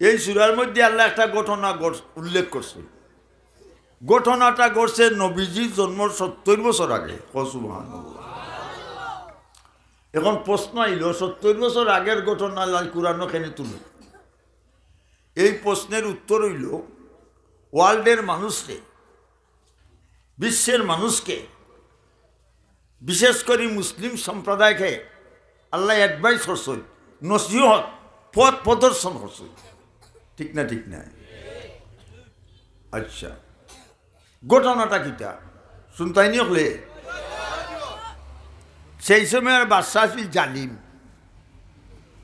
এই সূরার মধ্যে আল্লাহ একটা ঘটনা উল্লেখ করছে। ঘটনাটা ঘটছে নবীজির জন্মর 70 বছর আগে। সুবহানাল্লাহ। এখন প্রশ্ন আইল 70 বছর আগের ঘটনা আল্লাহ কুরআনে কেন তুলে? এই প্রশ্নের উত্তর হইল ওয়ার্ল্ডের মানুষকে, বিশ্বের মানুষকে, বিশেষ করে মুসলিম সম্প্রদায়কে আল্লাহ অ্যাডভাইস করছেন, নসিহত, পথ প্রদর্শন করছেন। ঠিক না? ঠিক না? আচ্ছা, ঘটনাটা কিটা শুনতাইনি হলে? সেই সময়ের বাদশা ছিল জালিম।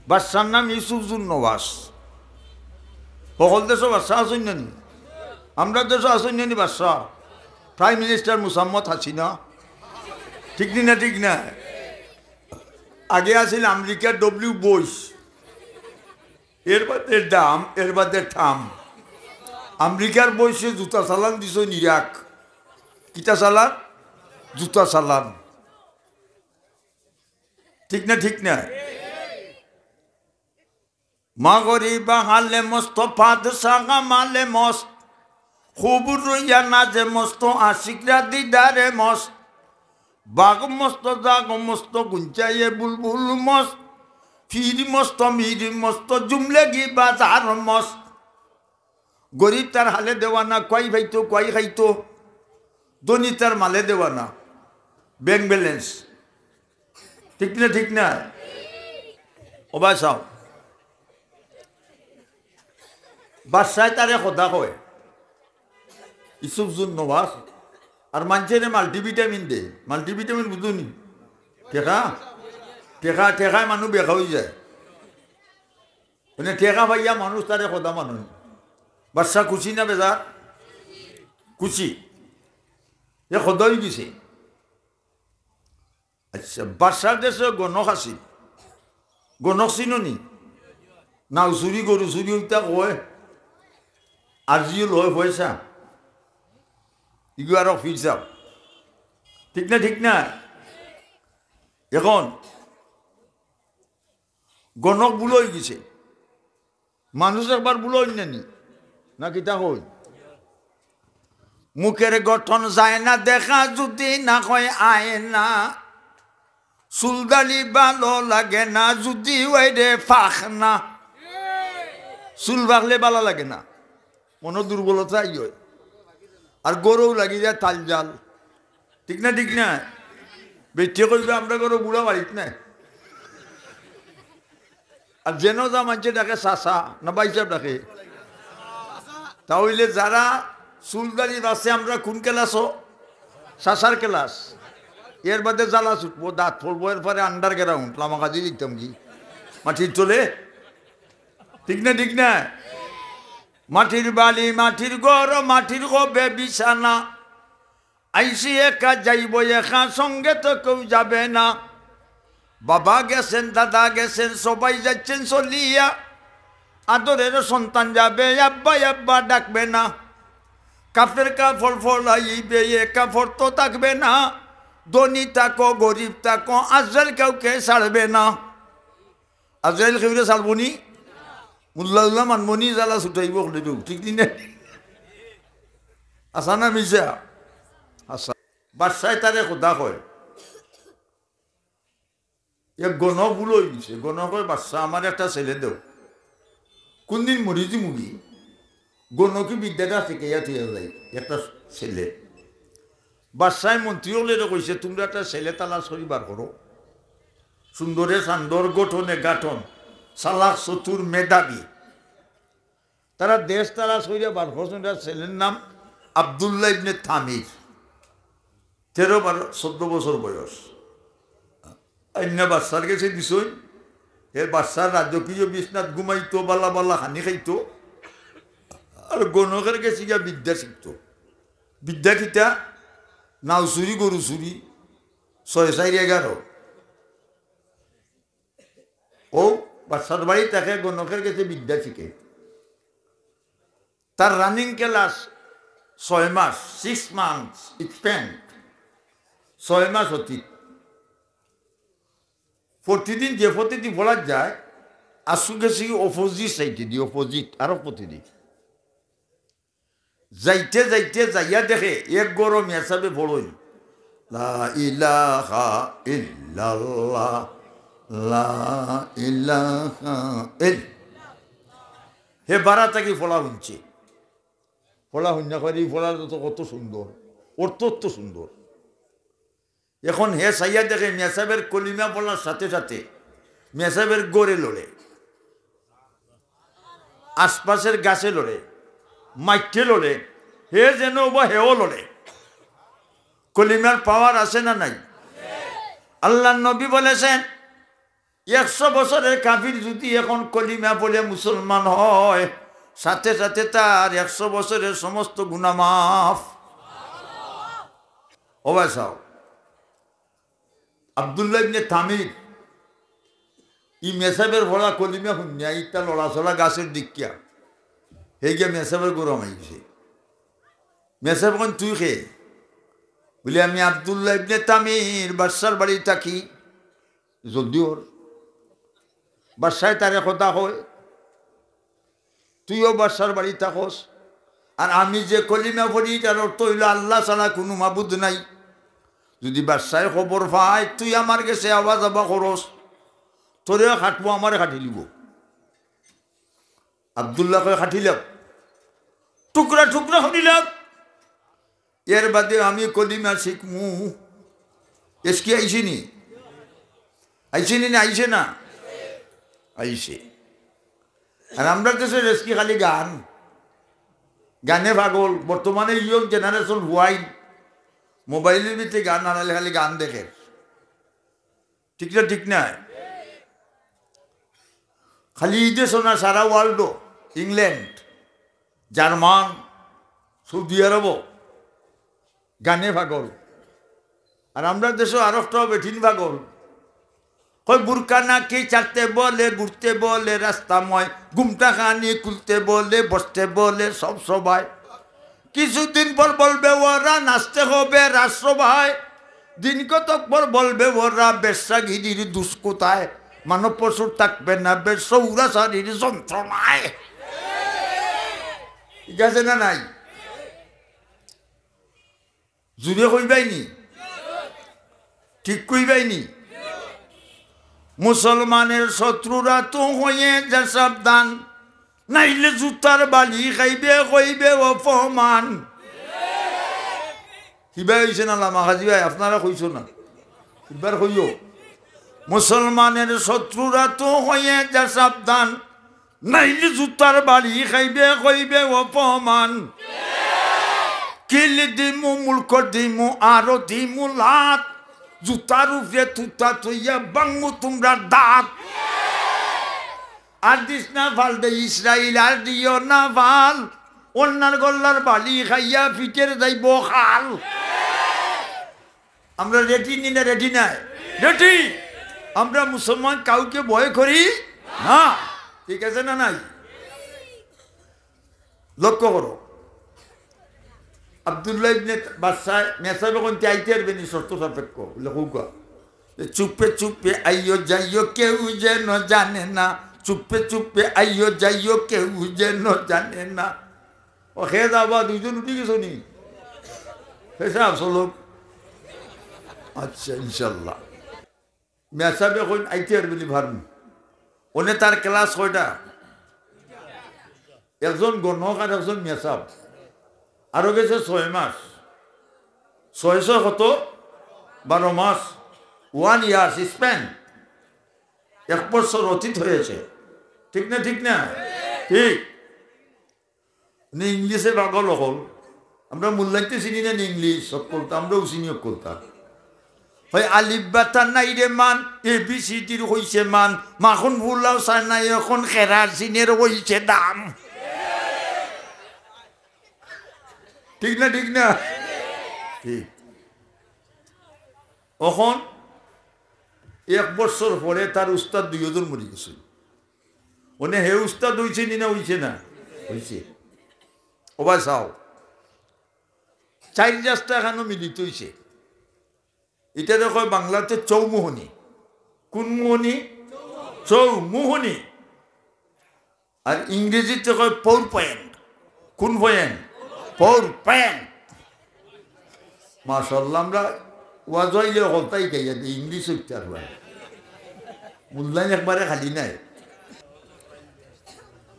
বাদশার নাম ইউসুফজুন নওয়াজ। সকল দেশও বাদশা আসেন নানি? আমরা দেশও আসেন নানি বাদশা? Prime minister Mosammat Hasina. ঠিক না? ঠিক না? আগে আসিল আমেরিকার ডব্লিউ বুশ। এর বাদে দাম, এর বাদে ঠাম। আমেরিকার বয়সে জুতা চালান দিছ ইরাক। কিতা চালান? জুতা চালান। ঠিক না? ঠিক না? মা গরিবা হালে মস্ত ফাদশা মালে মস্ত খুব রইয়া নাজে মস্ত আশিকরা দিদারে মস্ত বাঘ মস্ত জাগ মস্ত গুঞ্চাইয়ে বুলবুল মস্ত ফির মস্ত মির মস্ত জুমলেগি বাজার মস্ত। গরিব তার হালে দেওয়ানা, কয় ভাইতো কয় খাইতো। ধনী তার মালে দেওয়ানা, ব্যাংক ব্যালেন্স। ঠিক না? ঠিক না? ওবা চাও বাদশায় তারে খোদা কয় ইউসুফজুন নওয়াজ। আর মানুষের মাল্টিভিটামিন দে। মাল্টিভিটামিন বুঝুনি? টেকা টেকা টেকায় মানুষ বেকা হয়ে যায়। মানে টেকা ভাইয়া মানুষ তারে খোদা মানুষ। বাদশা খুশি না বেজার? খুশি। এ খোদা হয়ে গেছে। আচ্ছা, বাদশার দেশে গণক আছিল। গণক চিনি? নাও চুরি গরু চুরি ওইটা কয় আজিও লয় পয়সা ইগু আরো ফিরছাও। ঠিক না? ঠিক না? এখন গণক বুলো হয়ে গেছে। মানুষ একবার বুলো নানি না কিতা কই? মুখের গঠন যায় না দেখা যদি না কয় আয় না, চুলদালি ভালো লাগে না যদি ওইরে ফাঁক না। চুল বাঁকলে ভালো লাগে না, মনে দুর্বলতা ই হয়। আর গরু লাগি যায় তাল জাল। ঠিক না? ঠিক না? বেটে করবে আমরা গরু বুড়া বাড়িত না। আর যেন যা মানছে ডাকে চাষা না বাইসাব ডাকে। তাহলে যারা চুলদারি আছে আমরা কোন ক্লাসও? চাষার ক্লাস। এর বাদে জ্বালা ছুটবো, দাঁত পড়বো, এরপরে আন্ডার গ্রাউন্ড লামাকাজি দিতাম কি মাটির চলে। ঠিক না? ঠিক না? মাটির বালি, মাটির গড়, মাটির গবে বিছানা। আইসি একা যাইব একা, সঙ্গে তো কেউ যাবে না। বাবা গেছেন, দাদা গেছেন, সবাই যাচ্ছেন চলিয়া। আদরের সন্তান যাবে, আব্বা আব্বা ডাকবে না। কাফের কাফর ফলাইবে, এ কাফর তো থাকবে না। ধনী থাকো গরিব থাকো, আজরাইল কাউকে ছাড়বে না। আজরাইল কেউরে ছাড়বনি? মুল্লাউল্লাহ মানমনি জ্বালা ছুটাইব। ঠিক দিনে আসা না মিশা? আসা। বাদশায় তারে খোদা কয় এক গণক বুলো হয়ে গেছে। গণক কয় বাদশা আমার একটা ছেলে দেও। কোনদিন মরিজি মুড়ি গণকি বিদ্যাটা শিখাইয়া থিয়া যায় একটা ছেলে। বাদশায় মন্ত্রী হলে কইছে তোমরা একটা ছেলে তালাশ করিবার করো। সুন্দরে সান্দর, গঠনে গাঠন, চালাক চতুর, মেধাবী। তারা দেশ তালাশ করিয়া বার করছেন। ছেলের নাম আব্দুল্লাহ ইবনে তামির। 13-14 বছর বয়স। অন্য বাচ্চার কাছে দিছই। এর বাচ্চার রাজকীয় বিছনাত ঘুমাইতো, বালা বালা হানি খাইতো। আর গণকের কাছে গিয়া বিদ্যা শিখত। বিদ্যা কিতা? নাও চুরি গরু চুরি 6-4-11। ও বাচ্চার বাড়ি তাকে গণকের কাছে বিদ্যা শিখে। তার রানিং ক্লাস 6 মাস, 6 months স্পেন্ড। 6 মাস অতীত। প্রতিদিন যে প্রতিদিন বলা যায় আসু গেছি অপোজিট সাইডে দি, অপোজিট আরো প্রতিদিন যাইতে যাইতে যাইয়া দেখে এক গরম হিসাবে বড়ই লা ইলাহা ইল্লাল্লাহ লা ইলাহা হে বারা থাকি ফলা শুনছে, ফলা শুনা করি ফলার তো কত সুন্দর, অত্যন্ত সুন্দর। এখন হে সাইয়া দেখে মেসাবের কলিমা বলার সাথে সাথে মেসাবের গড়ে লড়ে, আশপাশের গাছে লড়ে, মাইটে লড়ে, হে যেন বা হেও লড়ে। কলিমার পাওয়ার আছে না নাই? আল্লাহ নবী বলেছেন 100 বছরের কাফির যদি এখন কলিমা বলে মুসলমান হয়, সাথে সাথে তার 100 বছরের সমস্ত গুনাহ মাফ। ও ভাই সাহেব, আব্দুল্লাহ ইবনে তামির ই মেসাবের ভরা কলিমা শুনিয়া ইটা লড়াচড়া গাছের দিকিয়া হে গিয়া মেসাবের গরম আইছে। মেসাব কোন তুই খে বলে আমি আব্দুল্লাহ ইবনে তামির বাদশার বাড়ি থাকি। জলদি ওর বাদশায় তারে কথা হয়, তুইও বাদশার বাড়ি থাকস, আর আমি যে কলিমা পড়ি তার অর্থ হইল আল্লাহ ছাড়া কোনো মাবুদ নাই। যদি বাদশায় খবর পায় তুই আমার কাছে আওয়াজ আবা করস, তোরেও খাটবো, আমারে খাটি লিব। আব্দুল্লাহকে খাটিলাম, টুকরা টুকরা খাটিলাম, এর বাদে আমি কলিমা শিখমু। এসকি আইসিনি, আইসিনি না আইসে না আইসে। আর আমরা দেশের এসকি খালি গান, গানে পাগল। বর্তমানে ইয়ং জেনারেশন ওয়াইন মোবাইলের ভিতরে গান আনালে খালি গান দেখে, ঠিক না? ঠিক না? খালি ঈদে শোনা সারা ওয়ার্ল্ড, ইংল্যান্ড, জার্মান, সৌদি আরব গানে পাগল। আর আমরা দেশে আর একটাও বেঠিন পাগল, কই বুরকা নাকি চারতে বলে, ঘুরতে বলে রাস্তাময়, ঘুমটা খানি খুলতে বলে, বসতে বলে সব সবাই। কিছুদিন পর বলবে ওরা নাচতে হবে রাজসভায়, দিন কতক পর বলবে ওরা বেশ্যাগিরির দুষ্কতায়, মানব পশুর থাকবে না বেশ সৌরাচারীর যন্ত্রণায়। ঠিক আছে না নাই? জুড়ে কইবাইনি, ঠিক কইবাইনি। মুসলমানের শত্রুরা তো হয়ে যা সাবধান, নাইলে জুতার বালি খাইবে কইবে অপমান। কিবা হয়েছে না লামা হাজি ভাই, আপনারা কইছো না? এবার কইও, মুসলমানের শত্রুরা তো হয়ে যা সাবধান, নাইলে জুতার বালি খাইবে কইবে অপমান। কিলি দিমু, মুলক দিমু, আরো দিমু লাত, জুতার উপরে তুতা তুইয়া বাংমু তোমরা দাঁত। আর দিস না ভাল দে ইসরাইল, আর দিও না ভাল, অন্যার গল্লার বালি খাইয়া ফিটের যাইব খাল। আমরা রেডি নি না? রেডি নাই? রেডি। আমরা মুসলমান কাউকে ভয় করি না, ঠিক আছে না নাই? লক্ষ্য করো, আব্দুল্লাহ ইবনে বাদশাহ মেসাবে কোন চাইতে পারবে নি শর্ত সাপেক্ষ লেখুকা, চুপে চুপে আইও যাইও কেউ যেন জানে না, চুপে চুপে আইও যাইও কেউ যেন জানে না। ও খেয়ে যাবা, দুইজন উঠে গেছো নি? হেসে আসলো। আচ্ছা ইনশাল্লাহ মেসাবে কোন আইতে পারবে নি ভারমু। ওনে তার ক্লাস কয়টা? একজন গণক আর একজন মেসাব, আরো গেছে 6 মাস। 600 কত? 12 মাস। 1 ইয়ার স্প্যান, 1 বছর অতীত হয়েছে। ঠিক না? ঠিক না? ঠিক। ইংলিশে পাগল হল। আমরা মূল্যায়িত চিনি না ইংলিশ সব করতাম, আমরাও চিনিও করতাম। হয় আলিফ বাতা নাই রে মান, ABCDর হইছে মান, মাখন ভুলাও চাই নাই এখন খেরার চিনের হইছে দাম। ঠিক না? ঠিক না? ঠিক। এখন 1 বছর পরে তার উস্তাদ 2 জন মরি গেছে। ওনে হে উস্তাদ হইছে নি না? হইছে না? হইছে। ওবা চাও 4 রাস্তা এখানো মিলিত হইছে। এটা দেখো বাংলাতে চৌমোহনী। কোন মোহনী? চৌমোহনী। আর ইংরেজিতে কয় পৌর পয়েন্ট। কোন পয়েন্ট? পৌর পয়েন্ট। মাশাআল্লাহ, আমরা ওয়াজ হইলে হলতাই গাইয়া দিই, ইংলিশ হইতে আর মূল্যায়ন একবারে খালি নাই।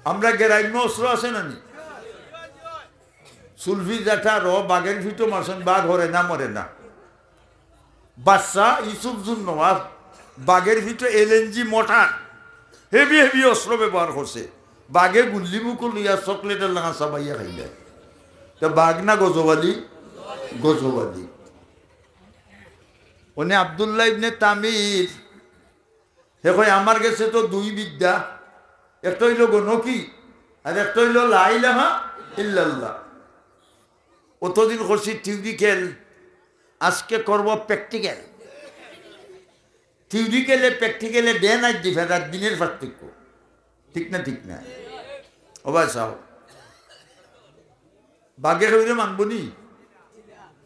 আমরা গ্রাম্য অস্ত্র আছে না নি, সুলফি জ্যাঠা র বাঘের ফিটো মারছেন, বাঘ হরে না মরে না। বাদশাহ ইউসুফজুন নওয়াব বাঘের ফিটো এলএনজি মোটর হেভি হেভি অস্ত্র ব্যবহার করছে। বাঘে গুল্লি মুকুল লইয়া চকলেটের লাগা চাবাইয়া খাইলে। তো বাঘ না গজবালি? গজবালি। ওনে আব্দুল্লাহ ইবনে তামির হে কয় আমার কাছে তো দুই বিদ্যা, একটা হইল গণকি আর একটা হইল লা ইলাহা ইল্লাল্লাহ। অতদিন করছি থিওরিক্যাল, আজকে করব প্র্যাকটিক্যাল। থিওরিক্যালে প্র্যাকটিক্যালে ডে নাইট ডিফারেন্ট, দিনের পার্থক্য। ঠিক না? ঠিক না? অবাই চাও বাঘে হইলে মানবনি,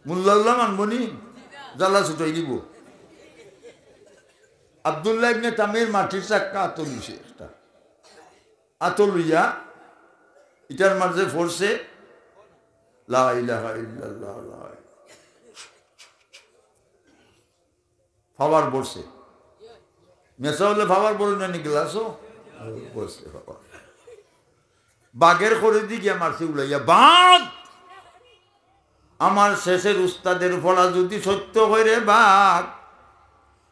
মুল্লাল্লাহ মানবনি, জ্বালা ছুটাই দিব। আব্দুল্লাহ ইবনে তামির মাটির চাক্কা আতল হইছে, একটা আতল হইয়া এটার মাঝে ফোরছে লা ইলাহা ইল্লাল্লাহ, ফাওয়ার পড়ছে। মেসা হলে ফাওয়ার পড়ে না, গ্লাসও পড়ছে। বাঘের খরিদি গিয়া মারছে উলাইয়া, বাঘ আমার শেষের উস্তাদের ফলা যদি সত্য হয় রে বাঘ,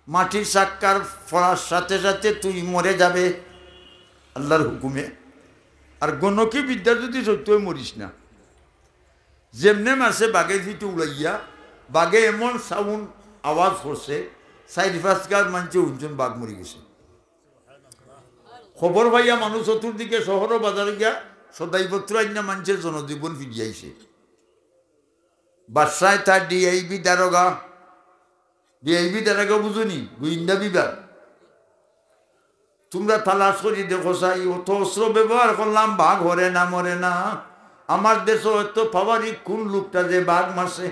মাটির চাক্কার ফলার সাথে সাথে তুই মরে যাবে আল্লাহর হুকুমে। আর গণকি বিদ্যা যদি সত্য হয় মরিস না। যেমনে মারছে বাঘের ফিটে উলাইয়া, বাঘে এমন সাউন্ড আওয়াজ করছে, সাইড ফাস্কার মানছে উঞ্চন, বাঘ মরি গেছে। খবর পাইয়া মানুষ চতুর্দিকে শহর বাজারে গিয়া সদাইপত্র আইনা মানুষের জনজীবন ফিরিয়াইছে। বাদশায় তার ডিআইবি দারোগা, ডিআইবি দারোগা বুঝুনি, গোয়েন্দা বিভাগ, তোমরা তালাশ করি দেখো চাই, অত অস্ত্র ব্যবহার করলাম, বাঘ হরে না মরে না। আমার দেশ এত পাওয়ারি কোন লোকটা যে বাঘ মারছে।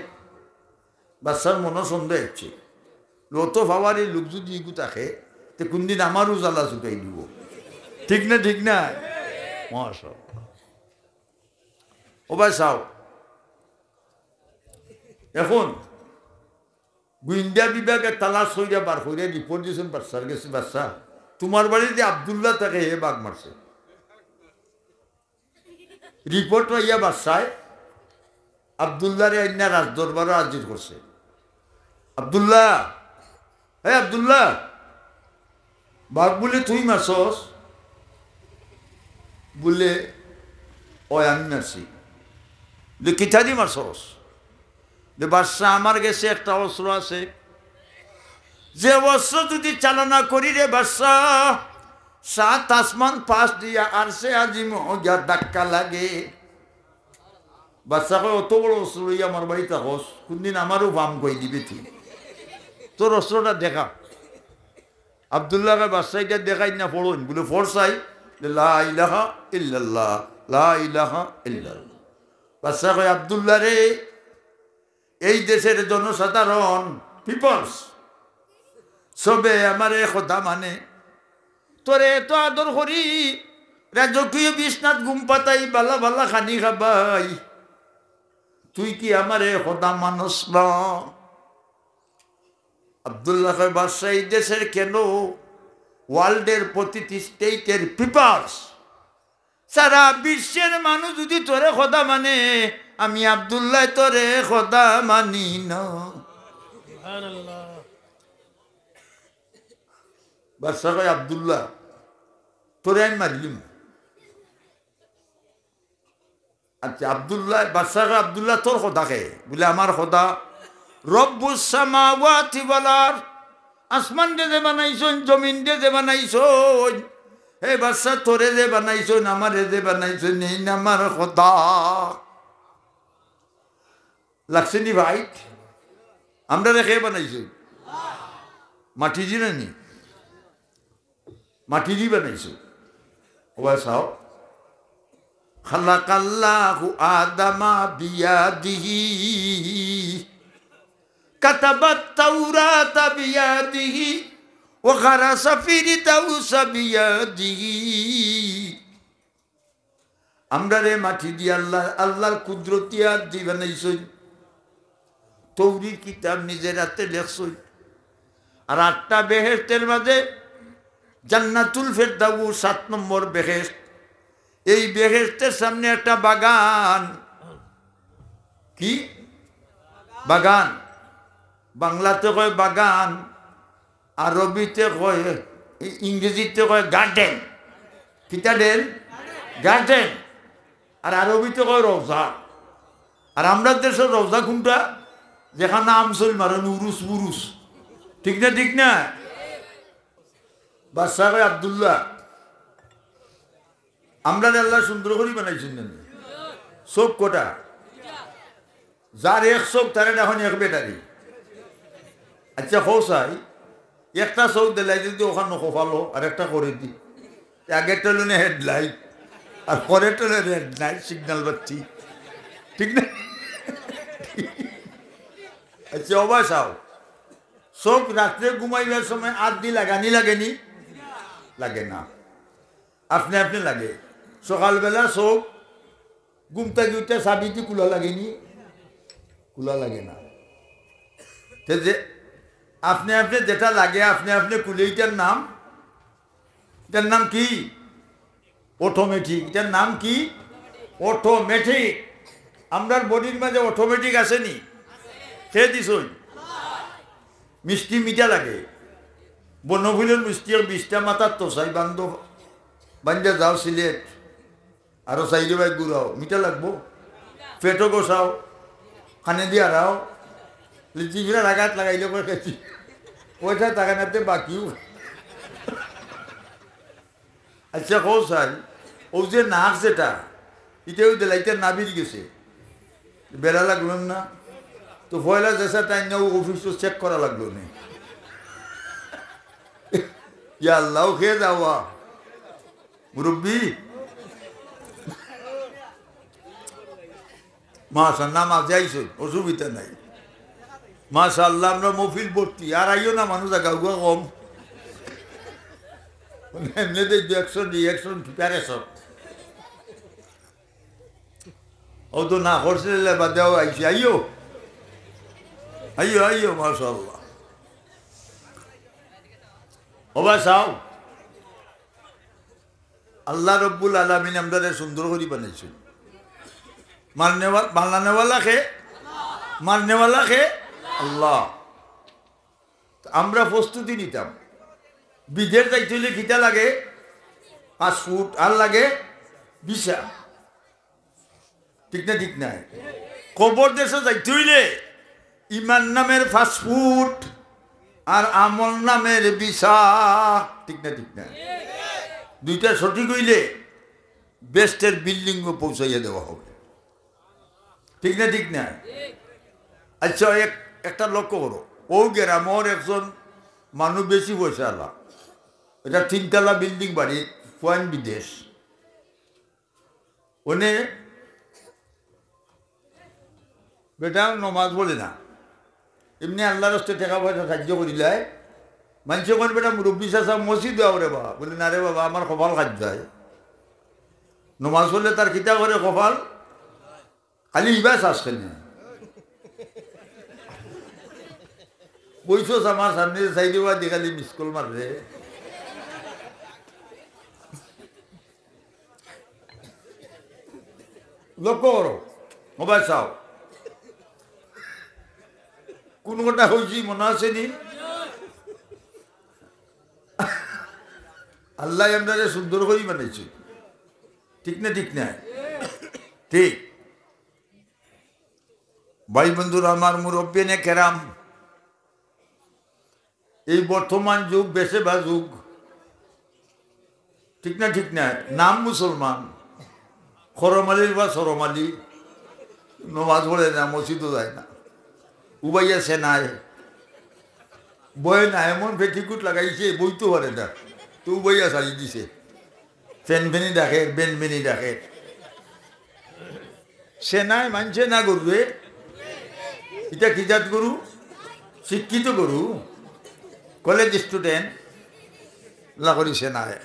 বাদশার মনে সন্দেহ হচ্ছে, অত পাওয়ারি লোক যদি ইগু থাকে তো কোনদিন আমারও জ্বালা ছুটাই দিব। ঠিক না? ঠিক না? ও ভাই চাও, এখন গোয়েন্দা বিভাগে তালাশ হইয়া বার হইয়া রিপোর্ট দিয়েছেন বাদশার গেছে, বাদশা তোমার বাড়িতে আব্দুল্লাহ তাকে হে বাঘ মারছে। রিপোর্ট হইয়া বাদশায় আব্দুল্লাহরে আইনা রাজদরবারে হাজির করছে। আব্দুল্লাহ, হে আব্দুল্লাহ, বাঘ বলে তুই মারছস? বলে ওই আমি মারছি। কিতা দি মারছস? বাদশাহ আমার কাছে একটা অস্ত্র আছে, যে অস্ত্র যদি চালনা করি রে বাদশাহ, 7 আসমান পাশ দিয়া আর সে আজিম গিয়া ধাক্কা লাগে। বাদশাহ অত বড় অস্ত্র লইয়া আমার বাড়িতে হস, কোনদিন আমারও বাম কই দিবে তুই, তোর অস্ত্রটা দেখা। আব্দুল্লাহকে বাদশাহ এটা দেখাই না, পড়ুন বলে ফরসাই লা ইলাহা ইল্লাল্লাহ, লা ইলাহা ইল্লাল্লাহ। বাদশাহ কয় আব্দুল্লাহ রে, এই দেশের জনসাধারণ পিপলস সবে আমার কথা মানে, তোরে এত আদর করি, রাজকীয় বিছনাত ঘুম পাতাই, বালা বালা খানি খাবাই, তুই কি আমার কথা মানুষ না? আব্দুল্লাহ বাদশাহ এই দেশের কেন, ওয়ার্ল্ডের প্রতিটি স্টেটের পিপলস, সারা বিশ্বের মানুষ যদি তোরে খোদা মানে, আমি আব্দুল্লাহ তোরে খোদা মানি না। বাদশাহ কয় আব্দুল্লাহ তোরে আমি মারলিম। আচ্ছা আব্দুল্লাহ, বাদশাহ কয় আব্দুল্লাহ তোর খোদা কে? বলে আমার খোদা রব্বুস সামাওয়াতি ওয়াল আরদ, আসমান যে বানাইছন, জমিন যে বানাইছন, হে বাদশাহ তোরে যে বানাইছন, আমারে যে বানাইছন, এই না আমার খোদা। লাগছে নি ভাই? আমরা রেখে বানাইছি মাটি দি নানি, মাটি দি বানাইছো। ওবা চাও, খালাকাল্লাহু আদামা বিয়াদিহি, কাতাবাত তাওরাতা বিয়াদিহি, ওয়া গারাসা ফি দাউসা বিয়াদিহি। আমরা রে মাটি দিয়ে আল্লাহর কুদরতিয়া দিয়ে বানাইছই, তৌরি কিতাব নিজের হাতে লেখছই। আর 8টা বেহেশতের মাঝে জান্নাতুল ফেরদাউস 7 নম্বর বেহেশত। এই বেহেশতের সামনে একটা বাগান। কি বাগান? বাংলাতে কয় বাগান, আরবিতে কয়, ইংরেজিতে কয় গার্ডেন। কিতা ডেন? গার্ডেন। আর আরবিতে কয় রওজা। আর আমরা দেশের রওজা কোনটা? যেখানে আমসল মারেন উরুস বুরুস। ঠিক না? ঠিক না? বাদশাহ কয় আব্দুল্লাহ, আমরা আল্লাহ সুন্দর করে বানাইছেন না? চোখ কোটা? যার এক চোখ তার এখন এক বেটারি। আচ্ছা হৌসাই একটা চোখ দিলাই যদি ওখানে কপালো আর একটা করে দি, আগেরটা লোনে হেডলাইট আর পরেরটা রেড লাইট সিগন্যাল বাচ্চি। ঠিক না? আচ্ছা অবাই চাও, চোখ রাত্রে ঘুমাইবার সময় আট দি লাগানি লাগেনি? লাগে না, আপনি আপনি লাগে। সকালবেলা চোখ ঘুমতে গিয়ে চাবিটি খোলা লাগেনি? খোলা লাগে না। যে আপনি আপনি যেটা লাগে আপনি আপনি খুলে, এটার নাম কি? অটোমেটিক। এটার নাম কি? অটোমেটিক। আমরার বডির মাঝে অটোমেটিক আসেনি? খেয়ে দিস মিষ্টি মিঠা লাগে। বনফুলের মিষ্টি 20টা মাথার তো চাই বান্ধে যাও সিলেট, আরো চাইলে ভাই গুড়াও, মিঠা লাগবো। পেটও গোসাও, খানে দিয়ে আরাও, জিভরা আঘাত লাগাইলে পরে খেয়েছি, ওইটা তাকানাতে বাকিও। আচ্ছা কৌ চাই, ও যে নাক যেটা, এটাও দিলাইতে নাবির গেছে, বেড়া লাগলো না তো পয়লা যেসা টাইম না অফিস চেক করা লাগলো না। আল্লাহ খেয়ে যাওয়া মুরব্বী মাশাআল্লাহ, মাঝে আইসো, অসুবিধা নাই। মাশাআল্লাহ আমরা মফিল ভর্তি। আর আইও না মানুষ গাউয়া কম, এমনিতে রিয়াকশন প্রিপারেশন ও তো না করছে বাদেও আইসি। আইও আইও আইও মাশাআল্লাহ। ওবা চাও, আল্লাহ রব্বুল আলামিন আমরা সুন্দর করে বানাইছে। বানানেওয়ালা খে, মাননেওয়ালা খে আল্লাহ। আমরা প্রস্তুতি নিতাম, বিদেশ যাইতে হইলে কিতা লাগে? পাসপোর্ট আর লাগে ভিসা। ঠিক না? ঠিক নাই? কবর দেশে যাইতে হইলে ইমান নামের পাসপোর্ট আর আমল নামের ভিসা। ঠিক না? ঠিক না? দুইটা সঠিক হইলে বেস্টের বিল্ডিংও পৌঁছাইয়া দেওয়া হবে। ঠিক না? ঠিক না? আচ্ছা একটা লক্ষ্য করো, ও গ্রামের একজন মানুষ বেশি পয়সা আলা, এটা 3তলা বিল্ডিং বাড়ি, পয়েন্ট বিদেশ। ওনে বেটা নমাজ বলে না, এমনি আল্লাহর রাস্তায় টাকা পয়সা সাহায্য করিলাই। মানুষে কোন বেটা মুরব্বী চাষা মসজিদ দেওয়া রে বাবা, বলে না রে বাবা আমার কপাল খাদ্য হয়। নমাজ পড়লে তার কিতা করে কপাল খালি ইবা চাষ খেলে বইছো আমার সামনে চাই দেওয়া দিয়ে খালি মিস কল মারবে। লক্ষ্য করো, মোবাইল চাও, কোন কথা হয়েছি মনে আছে নি? আল্লাহ আমরা সুন্দর করেই বানাইছি। ঠিক না? ঠিক না? ঠিক। ভাই বন্ধুরা আমার, মুরব্বী নে কেরাম, এই বর্তমান যুগ বেশে বা যুগ, ঠিক না? ঠিক না? নাম মুসলমান, খরমালির বা সরমালি, নমাজ পড়ে না, মসজিদও যায় না, উবাইয়া সেনায় বয় না, এমন পেটিকুট লাগাইছে বইতে পারে না, তো উবাইয়া সারি দিছে, ফেন ফেনি ডাকে, বেন বেনি ডাকে। সেনায় মানছে না করবে, এটা কি জাত গরু? শিক্ষিত গরু, কলেজ স্টুডেন্ট লাগরি সেনায়।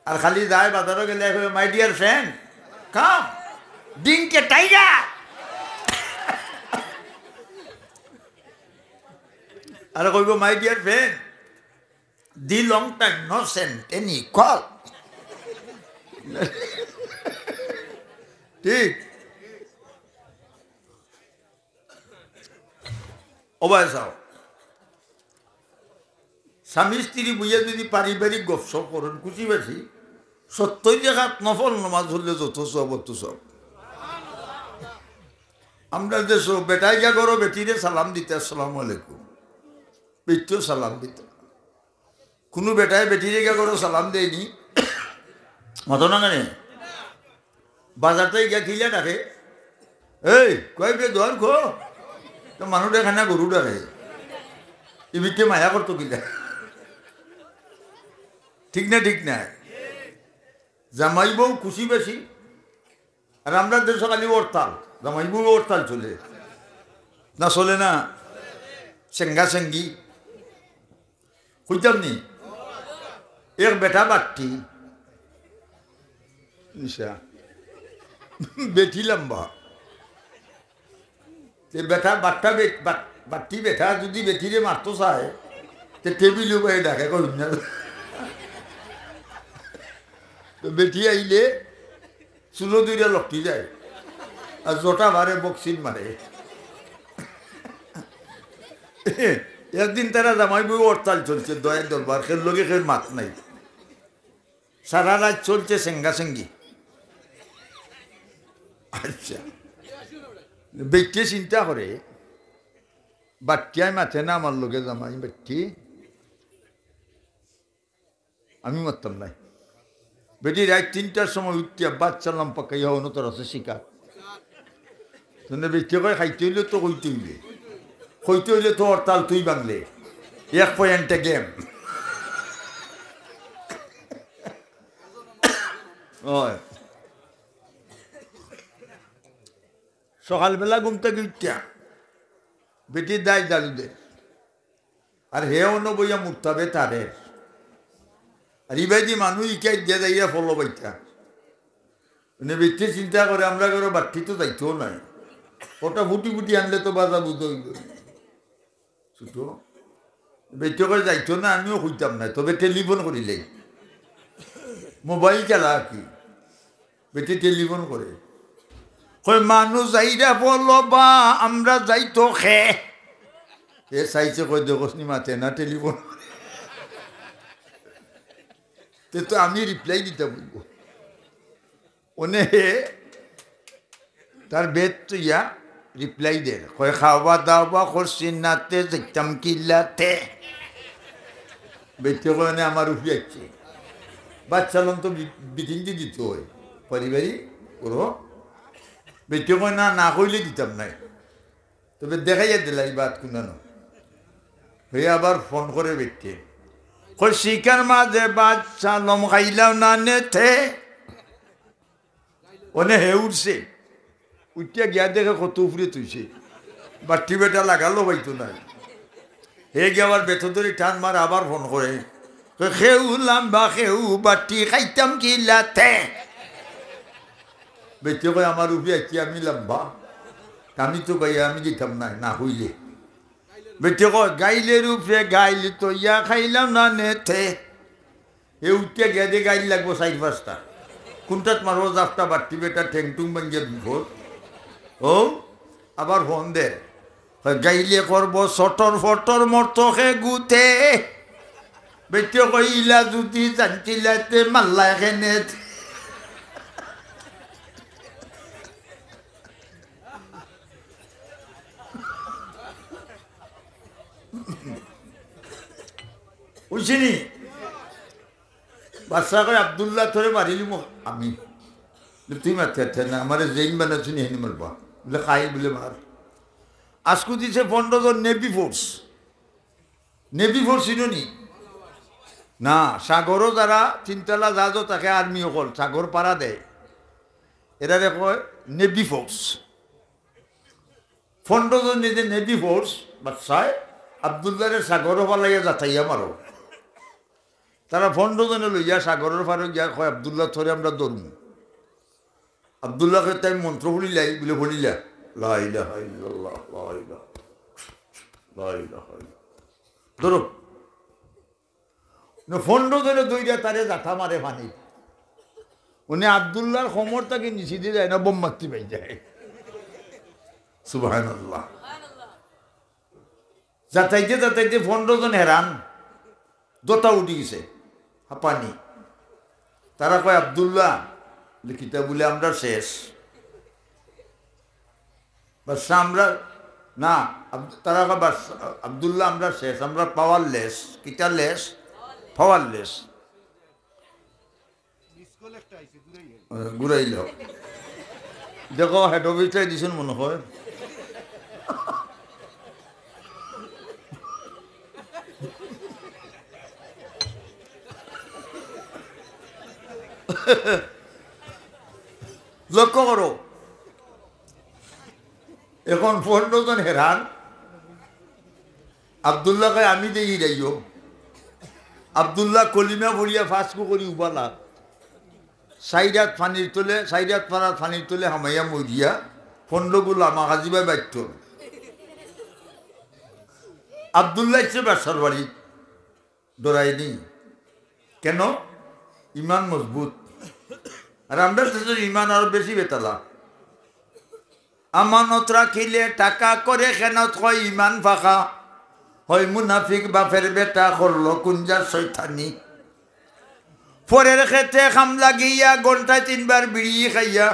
আর খালি যায় বাজারও গেলে মাই ডিয়ার ফ্রেন্ড কাম ডিঙ্কে টাইগার। আর কইব my dear friend, the long time no sent any call. ঠিক অবায় চাও, স্বামী স্ত্রী বুঝে যদি পারিবারিক গপসপ করেন খুশি বেশি, সত্যই দেখাত নফল নমাজ হলে যত সব অত সব। আমরা যে সব বেটাই গা করো বেটিরে সালাম দিতে আসসালামু আলাইকুম, বেটিও সালাম দিতে। কোনো বেটায় বেটিরে গা করো সালাম দেয়নি মতো না কেন? বাজারটাই গিয়া খিলে ডাকে, এই কয় বে দোয়ার খো, তো মানুষ দেখে না গরু ডাকে, এবিতে মায়া করতো কিলা। ঠিক না ঠিক না? জামাই বউ খুশি বেশি, আর আমরা দেশ খালি হরতাল, জামাই বউ হরতাল চলে না, চলে না? সেঙ্গা সেঙ্গি খুঁজতাম নি এক বেটা বাট্টি নিশা বেটি লম্বা, বেটা বাট্টা বাট্টি বেটা যদি বেটিরে মারতো চায় তে টেবিল উপরে ডাকে করুন না। তো বেটি আইলে চুলো দুইটা লটকি যায় আর জোটা মারে বক্সিন মারে। একদিন তারা জামাই বউ হরতাল চলছে, দয়ের দরবার, খের লোকে খের মাত নাই, সারা রাত চলছে সেঙ্গা সেঙ্গি। আচ্ছা বেটে চিন্তা করে বাট্টিয়ায় মাথে না আমার লোকে জামাই বেটি, আমি মারতাম নাই। বেটি রাত 3টার সময় উঠিয়া বাচ্চা লাম পাকাইয়া অনতর আছে শিকার। বেটি কয় খাইতে হইলে তো কইতে হইলে, কইতে হইলে তো হরতাল তুই বাংলে, 1 পয়েন্টে গেম। সকালবেলা ঘুমতে গিয়া বেটির দায় জালু দে, আর হেও ন বইয়া মুক্তাবে তারে, আর ইবাইদি মানুষ ইকাই দিয়া যাইয়া ফলো বাইতা। মানে বেটি চিন্তা করে আমরা করে বাট্টি তো যাইতেও নাই, ওটা ফুটি ফুটি আনলে তো বাজা বুঝতে হইল ছোট। বেটি করে যাইতো না, আমিও খুঁজতাম না, তবে টেলিফোন করিলে মোবাইল খেলা কি, বেটি টেলিফোন করে কই মানুষ যাইরা বলো বা আমরা যাইতো খে, এ চাইছে কই দেখনি মাতে না টেলিফোন। তো আমি রিপ্লাই দিতে বলবো, ওনে তার বেদ তো ইয়া রিপ্লাই দে, কয় খাওয়া দাওয়া করছি নাতে যাইতাম কিল্লাতে। বেটি কনে আমার উঠে যাচ্ছে, বাচ্চালন তো বিটিংটি দিতে হয় পারিবারিক করো। বেটি কয় না না কইলে দিতাম নাই, তবে দেখাইয়া দিলা এই বাদ কুনানো হয়ে আবার ফোন করে বেটে কই শিকার মাঝে বাচ্চা লম খাইলাম না নেথে। ওনে হে উঠছে, উঠিয়া গিয়া দেখে কত উপরে তুইছে, বাট্টি বেটা লাগালো বাইতো নাই। হে গিয়ে আবার বেতন ধরে টান মার আবার ফোন করে, খেউ লাম্বা খেউ বাট্টি খাইতাম কি লাতে। বেটে কয় আমার উপরে আছি আমি লম্বা, আমি তো গাইয়া আমি দিতাম নাই না হইলে। বেটে কয় গাইলের উপরে গাইল তো ইয়া খাইলাম না নেথে। এ উঠিয়া গিয়া দিয়ে গাইল লাগবো 4-5টা, কোনটাত মারো জাফটা বাট্টি বেটা ঠেংটুং ভাঙ্গিয়া বিপদ। ও আবার ফোন দে, গাইলে করবো সটর ফটর মর্তকে গুতে। বেটে কই ইলা যদি জানতিলাতে মাল্লা এখানে। বুঝছিনি বাচ্চা কয় আবদুল্লাহ ধরে মারিলি আমি, তুই মারতে না আমার জেইন বানাচ্ছি হেনি মারবা বলে খাই বলে মার। আজকু দিছে 15 জন নেভি ফোর্স। নেভি ফোর্স চিনি না? সাগরও যারা 3তলা জাহাজও তাকে আর্মি অকল সাগর পাড়া দেয়, এরা কয় নেভি ফোর্স। 15 জন নিজে নেভি ফোর্স বাচ্চায় আবদুল্লাহের সাগরও পালাইয়া যাতাইয়া মারো। তারা 15 জনে লইয়া সাগরের পারে গিয়া কয় আবদুল্লাহ ধরে আমরা ধরুন। আব্দুল্লাহকে তাই মন্ত্র বলিলাই বলে বলিলা লা ইলাহা ইল্লাল্লাহ লা ইলাহা লা ইলাহা ইল্লাল্লাহ ধরো ফন্ড ধরে দইরা তারে জাঠা মারে পানি উনি আব্দুল্লাহর খমর তাকে নিচে দিয়ে যায় না বোম মারতে পাই যায় সুবহানাল্লাহ যাতাইতে যাতাইতে 15 জন হেরান দোতা উঠি গেছে হাঁপানি তারা কয় আব্দুল্লাহ লিখিতা বলে আমরা শেষ বাস আমরা না তারা কয় বাস আব্দুল্লাহ আমরা শেষ আমরা পাওয়ারলেস কিটা লেস পাওয়ারলেস ঘুরাইল দেখো হেড অফিসটাই দিছেন মনে হয় লক্ষ্য করো এখন 15 জন হেরান আব্দুল্লাহকে আমি দেখি যাইও আব্দুল্লাহ কলিমা ভরিয়া ফাঁসকু করি উবালা সাইডাত ফানির তোলে সাইডাত ফানার ফানির তোলে হামাইয়া মরিয়া 15 গুলা মাগাজিবাই বাধ্য আব্দুল্লাহ ইচ্ছে বাসার বাড়ি ডরাইনি কেন ইমান মজবুত আর আমরা ইমান আরো বেশি বেতালা আমানত রাখিলে টাকা করে খেনত হয় ইমান ফাঁকা হয় মুনাফিক বাপের বেটা করলো কুঞ্জার শয়তানি পরের খেতে খাম লাগিয়া ঘন্টায় 3 বার বিড়ি খাইয়া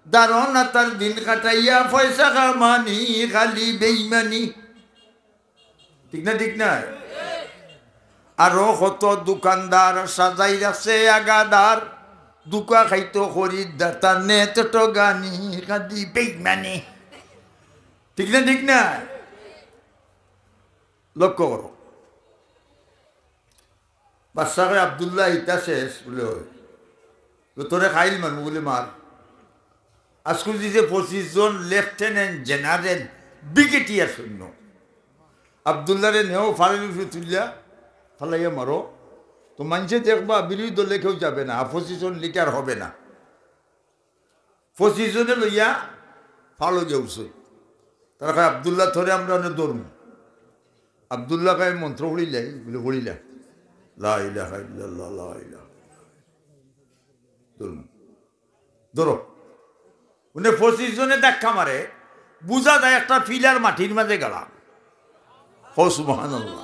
দারণ তার দিন কাটাইয়া পয়সা কামানি খালি বেইমানি ঠিক না ঠিক না আরো কত দোকানদার সাজাই রাখছে আগাদার দুকা খাইতো খরিদ্দার তার নেত গানি কাদি বেইমানি ঠিক না ঠিক না লক্ষ্য করো বাদশাহে আব্দুল্লাহ ইতা শেষ বলে তোরে খাইল মানুষ বলে মার আজকে দিছে 25 জন লেফটেন্যান্ট জেনারেল ব্রিগেডিয়ার সৈন্য আব্দুল্লাহরে নেও ফাড়ি তুলিয়া ফালাইয়া মারো তো মানুষে দেখবা বিরোধী দলে কেউ যাবে না 25 জন লিটার হবে না 25 জনে লইয়া ফালো যাওছে তারা কয় আব্দুল্লাহ ধরে আমরা অনেক ধরুন আব্দুল্লাহ কায় মন্ত্র পড়িলাই বলে পড়িলা লা ইলাহা ইল্লাল্লাহ লা ইলাহা ধরুন ধরো উনি 25 জনে ধাক্কা মারে বুঝা যায় একটা ফিলার মাটির মাঝে গেলা ও সুবহানাল্লাহ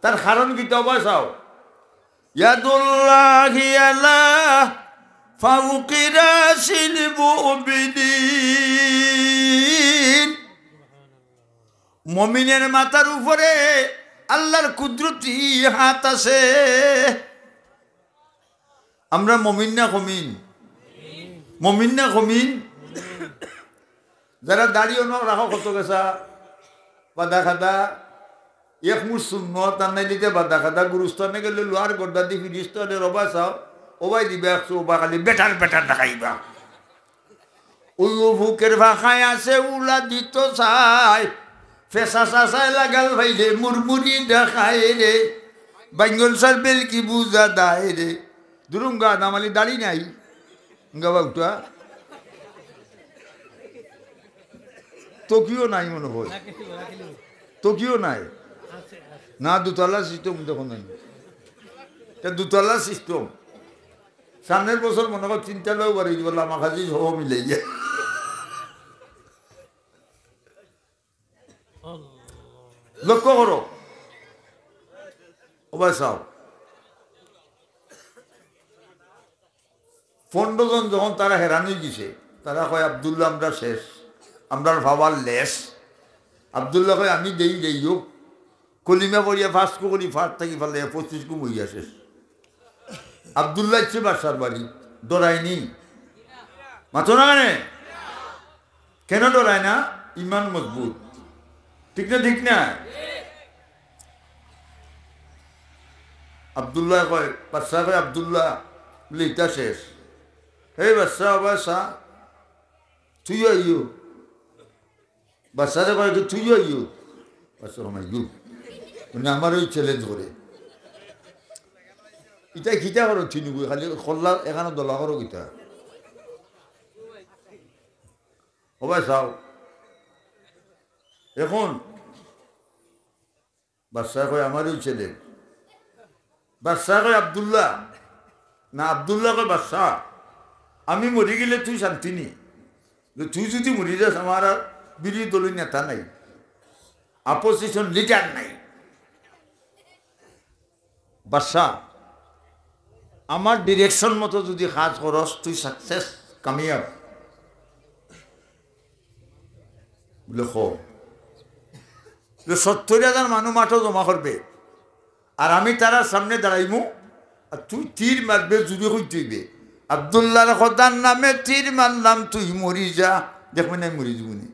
তার কারণ কি তবা চাও ইয়াদুল্লাহি আলা ফাওকি রাসিল মুমিনিন মুমিনের মাথার উপরে আল্লাহর কুদরতি হাত আছে আমরা মুমিন না খমিন মুমিন না খমিন যারা দাঁড়িয়ে ন রাখো কত গেছা বাদা খাদা এক মুঠ শূন্য তার নাই দিতে বাদা খাদা গুরুস্থানে গেলে লোহার গড্ডা দি ফিরিস্তানে রবা চাও ওবাই দিবে 100 ওবা খালি বেটার বেটার দেখাইবা উল্লু ফুকের ভাষায় আছে উলা দিত চাই ফেসা চাচাই লাগাল ভাইলে মুরমুরি দেখায় রে বাঙ্গল সার বেল কি বুঝা দায় রে দুরুঙ্গা নামালি দাড়ি নাই গাবা উঠা তোকিও নাই মনে হয় তোকিও নাই না দুতলা সিস্টেম তখন নাই দুতলা সিস্টেম সামনের বছর মনে কর 3 তলাও বাড়ি বললাম আমার কাছে সব মিলে যায় লক্ষ্য করো ও ভাই সাহ 15 জন যখন তারা হেরানি দিছে তারা কয় আব্দুল্লাহ আমরা শেষ আমরা ভাবার লেস আব্দুল্লাহ কয় আমি দেই হোক কলিমা পড়িয়া ফার্স্ট করি ফার্স্ট থাকি ফেলে 25 কু মরিয়া শেষ আব্দুল্লাহ ইচ্ছে বাসার বাড়ি ডরায়নি মাথো না কেন ডরায় না ইমান মজবুত ঠিক না ঠিক না আব্দুল্লাহ কয় বাদশাহ কয় আব্দুল্লাহ বলে ইটা শেষ হে বাদশাহ তুই আইও বাদশাহ কয় তুই আইও বাদশাহ আইও মানে আমার ওই চ্যালেঞ্জ করে ইটা খিতা করো চিনুবু খালি খোল্লা এখানে দলা করো কিতা ও ভাই চাও এখন বাদশাহ কয় আমারই ছেলে, বাদশাহ কয় আব্দুল্লাহ, না আব্দুল্লাহ কয় বাদশাহ আমি মরি গেলে তুই শান্তি নি, তুই যদি মরি যাস আমার আর বিরোধী দলীয় নেতা নাই, অপোজিশন লিডার নাই। বাদশাহ আমার ডিরেকশন মতো যদি কাজ করস তুই সাকসেস কামিয়াব। বলে 70,000 মানুষ মাঠও জমা করবে আর আমি তারা সামনে দাঁড়াইমু আর তুই তীর মারবে জুড়ে হই তুইবে আব্দুল্লাহর খোদার নামে তীর মারলাম তুই মরি যা, দেখবেন আমি মরি যাবনি।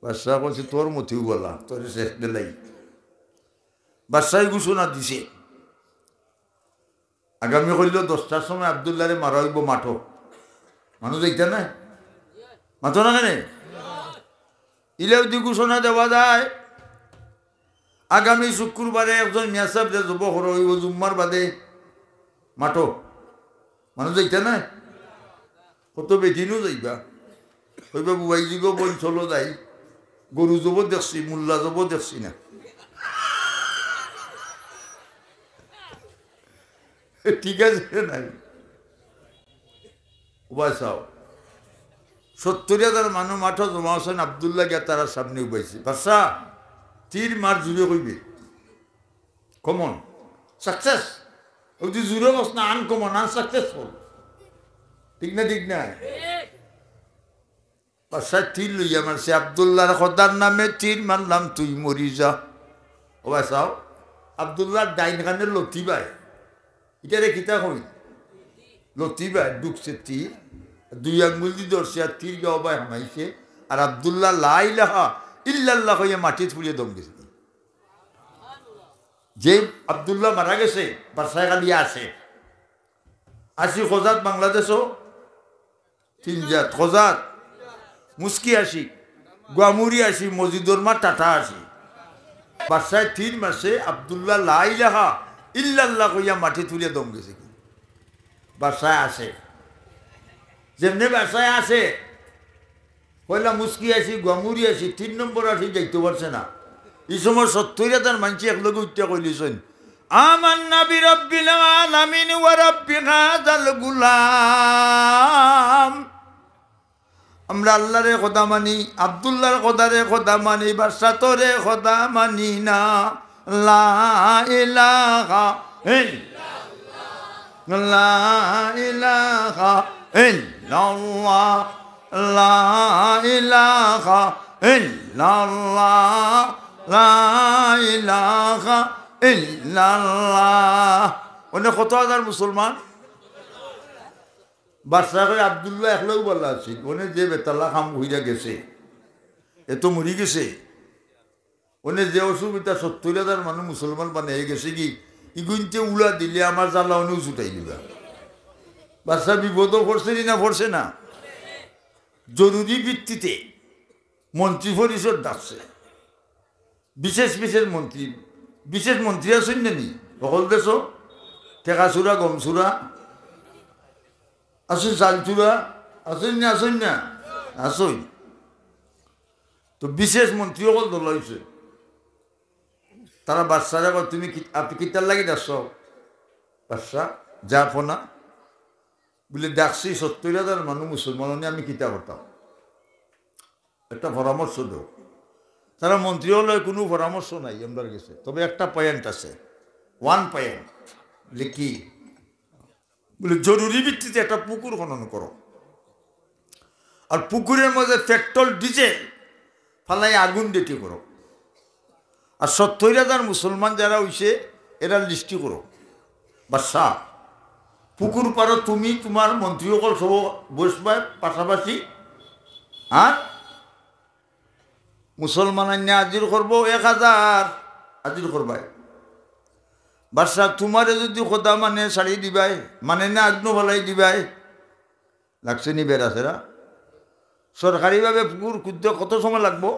বাদশাহ বলছে তোর মতেও বলা তোর শেষ দিলাই। বাদশাহ ঘোষণা দিছে আগামী করিল 10টার সময় আব্দুল্লাহরে মারা হইব মাঠো, মানুষ দেখতে না মাথো না কেন ইলেও দি ঘোষণা দেওয়া যায় আগামী শুক্রবারে একজন মিয়াসাব যে যুব হইব জুম্মার বাদে মাঠো, মানুষ দেখতে না কত বেদিনও যাইবা হইবা বুবাই যুগ বঞ্চলও যাই, গরু যাব দেখছি মোল্লা যাব দেখছি না, ঠিক আছে নাই উবাই চাও 70,000 মানুষ মাঠো জমা হোসেন আব্দুল্লাহ গিয়া তারা সামনে উবাইছে। বাদশাহ তীর মার জুড়ে কইবে কমন সাকসেস, ওই যে জুড়ে বস না আনকমন আনসাকসেসফুল, ঠিক না ঠিক না। বাদশাহ তীর লইয়া মারছে আব্দুল্লাহর খোদার নামে তীর মারলাম তুই মরি যা। ও চাও আব্দুল্লাহর ডাইন খানে লতি বাই এটারে কিতা কই লতি বাই ডুকছে তীর 2 আঙ্গুল দিয়ে ধরছে আর তীর গাও বাই হামাইছে আর আব্দুল্লাহ লা ইলাহা ইল্লাল্লাহ হইয়া মাটি ফুলিয়ে দম গেছে। যে আব্দুল্লাহ মারা গেছে বাদশাহ খালি আছে আসি খোজাত বাংলাদেশও 3 জাত খোজাত মুস্কি আসি গুয়ামুরি আসি মজিদুর মা টাটা আসি। বাদশাহ তীর মাসে আব্দুল্লাহ লা ইলাহা ইল্লাল্লাহ কইয়া মাটি তুলিয়া দম গেছে। কি বাদশাহ আসে যেমনি বাদশাহ আসে পয়লা মুস্কি আসি গুয়ামুরি আসি 3 নম্বর আসি যাইতে পারছে না। এই সময় 70,000 মানুষ একলগে উঠতে কইলিছেন আমান্না বিরাব্বিল আলামিন ওয়া রাব্বি হাযাল গুলাম, আমরা আল্লাহরে খোদা মানি আব্দুল্লাহর খোদারে খোদা মানি বাদশা তোরে খোদা মানি না। লা ইলাহা ইল্লাল্লাহ লা ইলাহা ইল্লাল্লাহ লা ইলাহা ইল্লাল্লাহ লা ইলাহা ইল্লাল্লাহ। অনেক কত হাজার মুসলমান বাদশাহ আব্দুল্লাহ একলেও বলা আছে ওনে যে বেতাল্লা খাম হইয়া গেছে এ তো মরি গেছে, ওনে যে অসুবিধা 70,000 মানুষ মুসলমান বানিয়ে গেছে কি ইগুনতে উলা দিলে আমার জ্বালা অনেও ছুটাই দিবা। বাদশাহ বিপদও পড়ছে না পড়ছে না, জরুরি ভিত্তিতে মন্ত্রী পরিষদ ডাকছে বিশেষ মন্ত্রী আছেন নি সকল দেশ টেকাচুরা গমচুরা আসুন চালচুরা আসেন না আসই তো বিশেষ মন্ত্রী সকল দল হয়েছে। তারা বাদশারা তুমি আপনি কিতার লাগি ডাকছ বাদশাহ যা ফোনা বলে ডাকছি 70,000 মানুষ মুসলমান আমি কিতা করতাম একটা পরামর্শ দেব। তারা মন্ত্রী হলে কোনো পরামর্শ নাই আমার কাছে, তবে একটা পয়েন্ট আছে 1 পয়েন্ট লিখি বলে জরুরি ভিত্তিতে একটা পুকুর খনন করো আর পুকুরের মধ্যে পেট্রোল ডিজেল ফালাই আগুন ডেটি করো আর 70,000 মুসলমান যারা হইছে এরা লিস্টি করো। বাদশাহ পুকুর পারো তুমি তোমার মন্ত্রীসকল সব বসবা পাশাপাশি আর মুসলমান আন্যা আজির করবো 1000 আজির করবাই। বাদশাহ তোমারে যদি খোদা মানে ছাড়ি দিবাই মানে না আগ্নো ফলাই দিবাই লাগছে নি বেড়াছেরা সরকারিভাবে পুকুর খুঁজতে কত সময় লাগবো?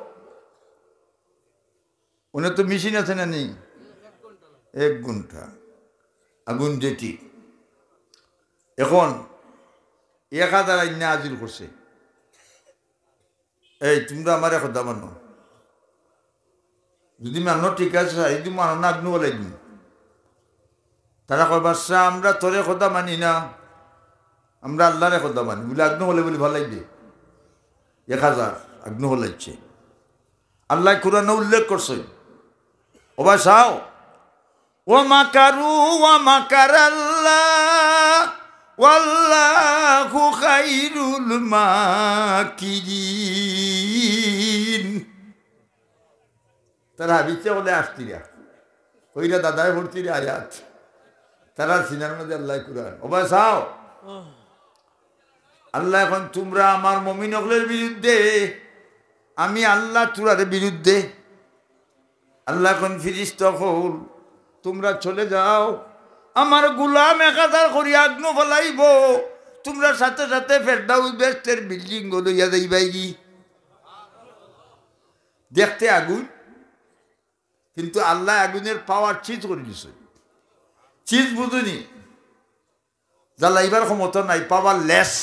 ওনে তো মেশিন আছে না নেই 1 ঘন্টা আগুন যেটি এখন 1000 আইনা আজির করছে এই তোমরা আমারে কথা মানো, যদি মানো ঠিক আছে, যদি মানো না আগ্নু বলাই দিন। তারা কয় বাদশাহ আমরা তোরে কথা মানি না, আমরা আল্লাহরে কথা মানি, বলে আগ্নু বলে বলে ভালাই দে। 1000 আগ্নু হলাইছে। আল্লাহ কুরআনে উল্লেখ করছে, ও ভাই চাও, ও মাকারু ওয়া মাকারাল্লাহ ওয়াল্লাহু খাইরুল মাকিরিন। তারা হাবিছে বলে আসতিরা ওইরা দাদায় ভর্তির আয়াত, তারা সিনার মধ্যে আল্লাহ কুরআন। ও ভাই চাও, আল্লাহ এখন তোমরা আমার মুমিন হকলের বিরুদ্ধে, আমি আল্লাহ তোরার বিরুদ্ধে। আল্লাহ এখন ফিরিস্তা হল, তোমরা চলে যাও, আমার গুলাম 1000 করি আগ্নো ফলাইব, তোমরা সাথে সাথে ফেরদাউস বেহেশতের বিল্ডিং লইয়া যাইবাই। কি দেখতে আগুন, কিন্তু আল্লাহ আগুনের পাওয়ার চিজ করে দিছে। চিজ বুঝুনি, জ্বালাইবার ক্ষমতা নাই, পাওয়ার লেস।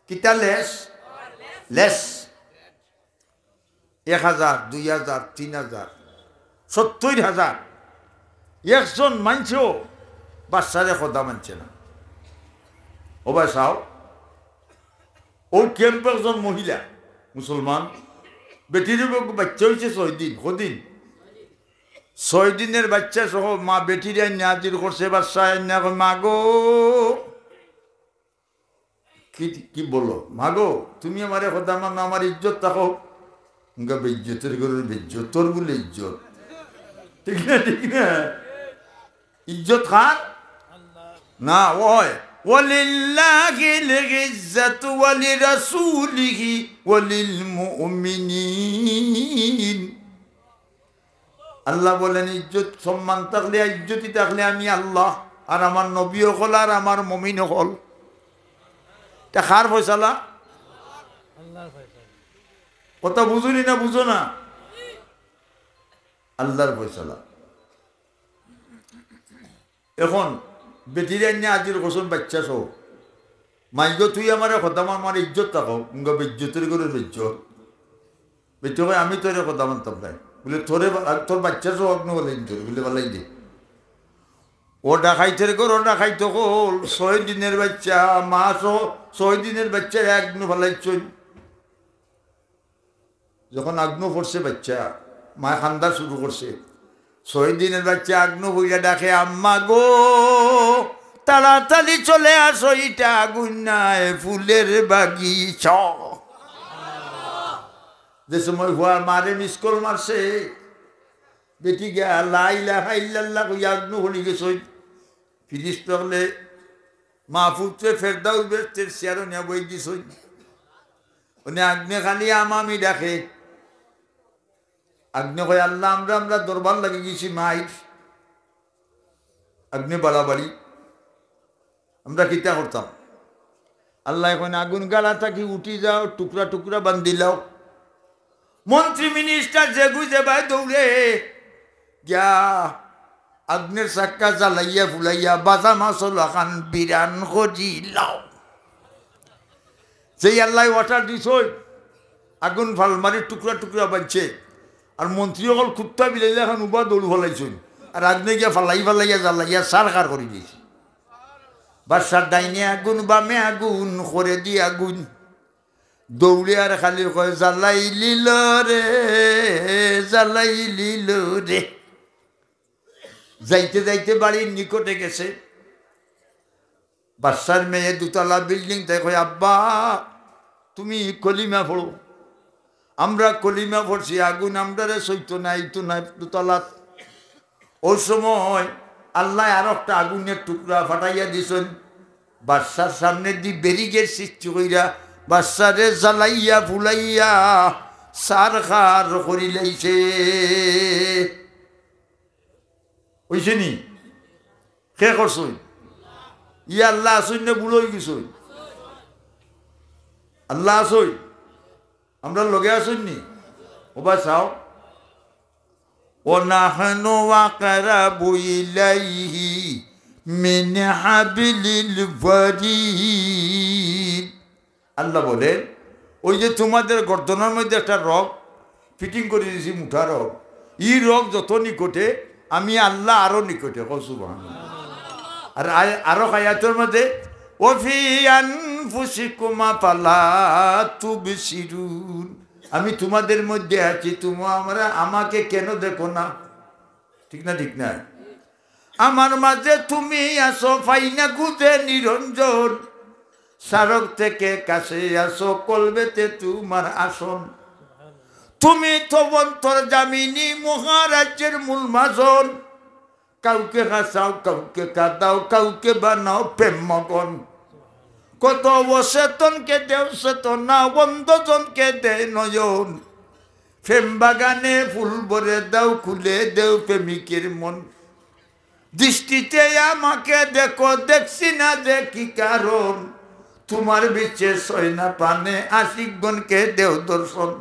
কিতা লেস? লেস। 1000, 2000, 3000, 70,000 একজন মানছেও বাচ্চারে কথা মানছে না। ও ভাই চাও, ওর ক্যাম্পে একজন মহিলা মুসলমান, বেটির বাচ্চা হয়েছে 6 দিন। কদিন? 6 দিনের বাচ্চা সহ মা বেটির হাজির করছে। বাচ্চা মা গো, কি বলো মা গো, তুমি আমার কথা মান, আমার ইজ্জত থাকো। বেজ্জতের গরুর বেজ্জত, তোর বলে ইজ্জত, ঠিক না? ঠিক না? ইজ্জত খান না ওই ওয়ালিল্লাহিল ইজ্জাতু ওয়ালিরাসূলিহি ওয়ালিল মুমিনিন। আল্লাহ বলেন ইজ্জত সম্মান থাকলে, ইজ্জতি থাকলে আমি আল্লাহ, আর আমার নবী হল, আর আমার মুমিন হল। তা কার ফয়সালা? আল্লাহর ফয়সালা। কথা বুঝুনি না? বুঝো না? আল্লাহর ফয়সালা। এখন বেটির আজির গোসল বাচ্চা সহ মাইগ, তুই আমার কথা আমার ইজ্জত থাকো। ইজ্জতের করে ইজ্জত বেটি হয়, আমি তোর কথা মানতাম নাই বলে, তোরে তোর বাচ্চা সহ অগ্ন বলে বলে বলাই দে। ও ডাকাইতের ঘর, ও ডাকাইতে হল 6 দিনের বাচ্চা, মা সহ 6 দিনের বাচ্চা আগ্নো ফেলাইছ। যখন আগ্নো পড়ছে বাচ্চা, মা খান্দা শুরু করছে। 6 দিনের বাচ্চা আগ্নো বইরা ডাকে, আম্মা গো তাড়াতাড়ি চলে আসো, এটা আগুন নাই, ফুলের বাগিচা। যে সময় হুয়ার মারে মিসকল মারছে, বেটি গা লা ইলাহা ইল্লাল্লাহ কই আগ্নো হলি গেছে। ফিরিস্তা হলে মাহফুজে ফেরদাউস বেহেশতের চেয়ারও নিয়ে বই দিছ। উনি আগ্নে খালি আমি ডাকে। আগ্নে কয় আল্লাহ আমরা দরবার লাগে গেছি মাইর। আগ্নে বাড়াবাড়ি, আমরা কিতা করতাম? আল্লাহ এখন আগুন গালা থাকি উঠি যাও, টুকরা টুকরা বান্ধিলাও। মন্ত্রী মিনিস্টার যে গুজে ভাই দৌড়ে গিয়া আগ্নের চাক্কা জ্বালাইয়া ফুলাইয়া বাজা মাছল খান বিরান করিলাও। সেই আল্লাহ ওয়াটার দিছ, আগুন ফালমারি টুকরা টুকরা বাজছে। আর মন্ত্রী অকল কুত্তা বিলাইলে এখন উবা দৌড় ফেলাইছুন, আর আগ্নে গিয়া ফালাইয়া জ্বালাইয়া সারকার করে দিয়েছে। বাসার ডাইনে আগুন, বামে আগুন, করে দি আগুন। দৌড়ে আর খালি কয় জ্বালাই লিল রে, জ্বালাই লিল রে। যাইতে যাইতে বাড়ির নিকটে গেছে। বাচ্চার মেয়ে 2 তলা বিল্ডিং, তাই কয় আব্বা তুমি কলিমা পড়ো। আমরা কলিমা পড়ছি, আগুন আমরা সইত নাই, তো নাই 2 তলাত। ওই সময় আল্লাহ আর একটা আগুনের টুকরা ফাটাইয়া দিছেন। বাচ্চার সামনে দি ব্যারিকেড সৃষ্টি কইরা বাচ্চারে জ্বালাইয়া ফুলাইয়া সার খার করি লাইছে। হইছে নি? কে করছই? ইয়া আল্লাহ আসই না বুড়োই গেছই? আল্লাহ আসই, আমরা লগে আসই নি? ওবা চাও, ওনাহনু আকরাবু ইলাইহি মিন হাবলিল ওয়ারিদ। আল্লাহ বলেন ওই যে তোমাদের গর্দনের মধ্যে একটা রগ ফিটিং করে দিয়েছি, মুঠা রগ, ই রগ যত নিকটে আমি আল্লাহ আরো নিকটে। সুবহানাল্লাহ। আর আরো আয়াতের মধ্যে ওফি আনফুসিকুমা ফালা তুবসিরুন, আমি তোমাদের মধ্যে আছি, তোমরা আমাকে কেন দেখো না? ঠিক না? ঠিক না? আমার মাঝে তুমি আসো, ফাইনা খুঁজে নিরঞ্জন, সারক থেকে কাছে আসো, কলবেতে তোমার আসন। তুমি তো অন্তর জামিনী, মহারাজ্যের মূল মাজন, কাউকে হাসাও, কাউকে কাঁদাও, কাউকে বানাও প্রেম মগন। কত অচেতনকে দেও চেতনা, বন্ধজনকে দে নয়ন। প্রেম বাগানে ফুল ভরে দাও, খুলে দেও প্রেমিকের মন। দৃষ্টিতে আমাকে দেখো, দেখছি না যে কি কারণ, তোমার বিচে সয়না পানে আশিকগণকে দেও দর্শন।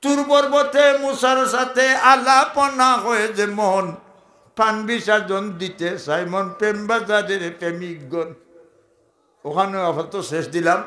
তুর পর্বতে মুসার সাথে আলাপনা হয়ে যে মন, পান বিসর্জন দিতে সাইমন প্রেম বাজারের প্রেমিকগণ। ওখানে আপাতত শেষ দিলাম।